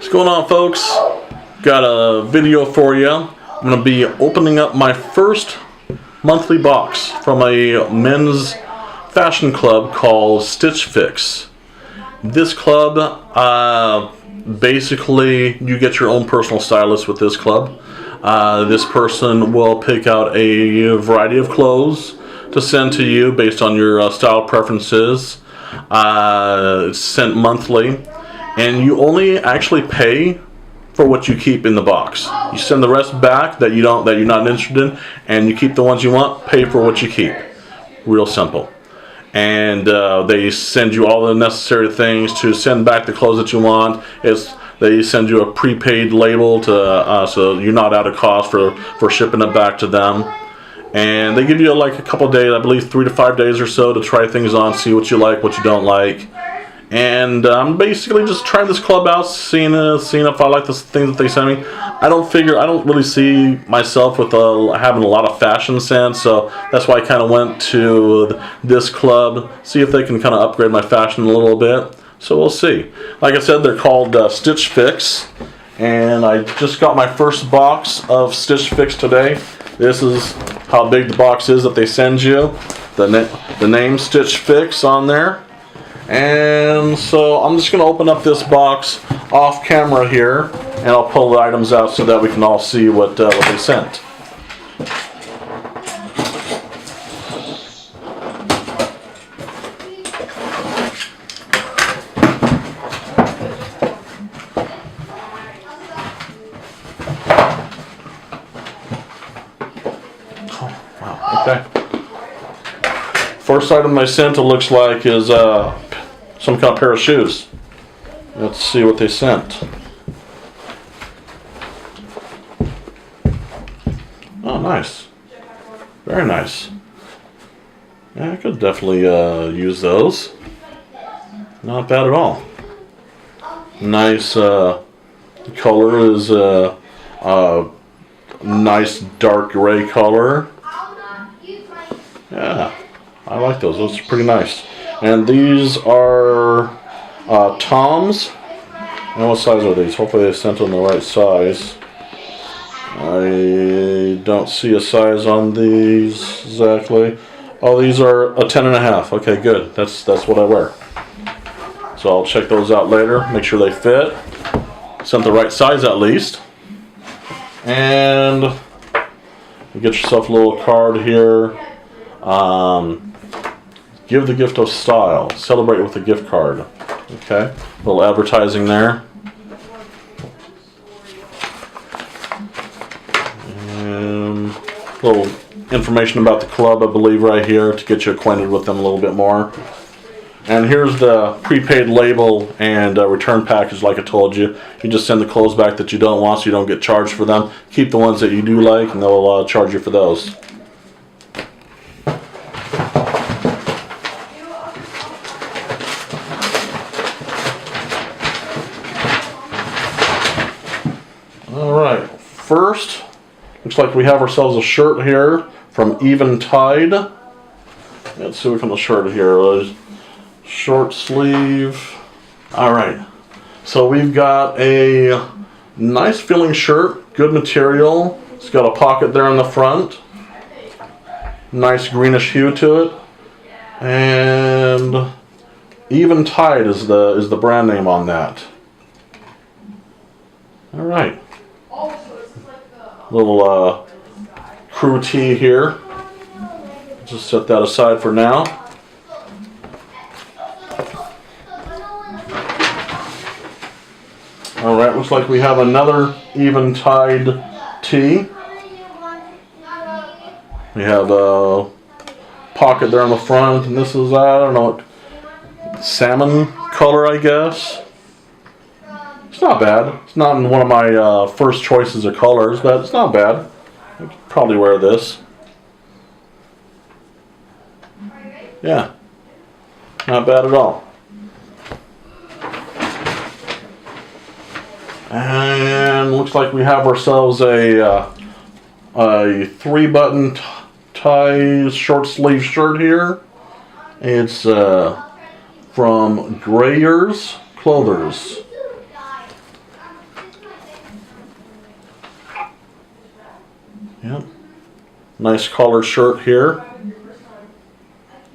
What's going on, folks? Got a video for you. I'm going to be opening up my first monthly box from a men's fashion club called Stitch Fix. This club, basically you get your own personal stylist with this club. This person will pick out a variety of clothes to send to you based on your style preferences. It's sent monthly, and you only actually pay for what you keep in the box. You send the rest back that you're not interested in, and you keep the ones you want. Pay for what you keep. Real simple. And they send you all the necessary things to send back the clothes that you want. They send you a prepaid label to so you're not out of cost for shipping it back to them. And they give you like a couple days, I believe 3 to 5 days or so, to try things on, see what you like, what you don't like. And I'm basically just trying this club out, seeing if I like the things that they send me. I don't really see myself with having a lot of fashion sense, so that's why I kind of went to this club, see if they can kind of upgrade my fashion a little bit. So we'll see. Like I said, they're called Stitch Fix, and I just got my first box of Stitch Fix today. This is how big the box is that they send you. The name Stitch Fix on there. And so I'm just going to open up this box off camera here, and I'll pull the items out so that we can all see what they sent. Oh, wow. Okay. First item they sent, it looks like, is some kind of pair of shoes. Let's see what they sent. Oh, nice. Very nice. Yeah, I could definitely use those. Not bad at all. Nice. The color is a nice dark gray color. Yeah, I like those. Those are pretty nice. And these are Toms. And what size are these? Hopefully they sent them the right size. I don't see a size on these exactly. Oh, these are a 10.5. Okay, good. That's what I wear. So I'll check those out later. Make sure they fit. Sent the right size at least. And you get yourself a little card here. Give the gift of style. Celebrate with a gift card. Okay. A little advertising there. And a little information about the club, I believe, right here to get you acquainted with them a little bit more. And here's the prepaid label and return package, like I told you. You just send the clothes back that you don't want so you don't get charged for them. Keep the ones that you do like, and they'll charge you for those. Alright, first, looks like we have ourselves a shirt here from Eventide. Let's see what kind of shirt here. Short sleeve. Alright, so we've got a nice feeling shirt, good material. It's got a pocket there in the front. Nice greenish hue to it. And Eventide is the brand name on that. Alright. Little crew tee here. Just set that aside for now. Alright, looks like we have another Eventide tee. We have a pocket there on the front, and this is, I don't know, salmon color, I guess. It's not bad. It's not in one of my first choices of colors, but it's not bad. I could probably wear this. Yeah. Not bad at all. And looks like we have ourselves a 3-button tie short sleeve shirt here. It's from Grayers Clothers. Yep. Nice collar shirt here.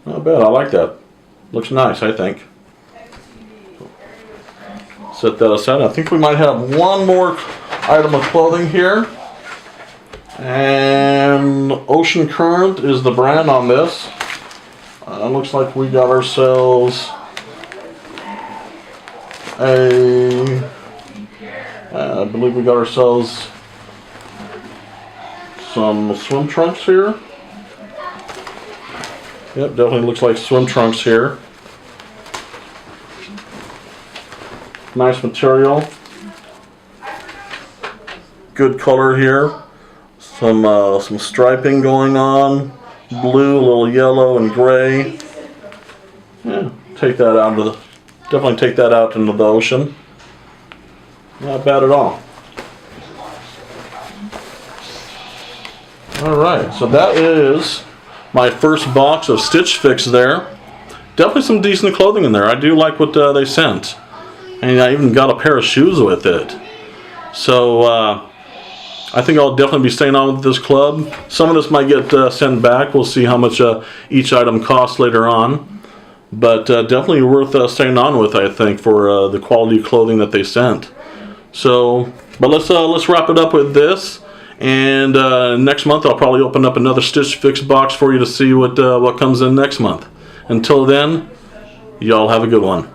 Not bad. I like that. Looks nice, I think. Set that aside. I think we might have one more item of clothing here. And Ocean Current is the brand on this. Looks like we got ourselves I believe we got ourselves some swim trunks here. Yep, definitely looks like swim trunks here. Nice material. Good color here. Some striping going on. Blue, a little yellow, and gray. Yeah, take that out into the, definitely take that out into the ocean. Not bad at all. Alright, so that is my first box of Stitch Fix there. Definitely some decent clothing in there. I do like what they sent. And I even got a pair of shoes with it. So, I think I'll definitely be staying on with this club. Some of this might get sent back. We'll see how much each item costs later on. But definitely worth staying on with, I think, for the quality of clothing that they sent. So, but let's wrap it up with this. And next month I'll probably open up another Stitch Fix box for you to see what comes in next month. Until then, y'all have a good one.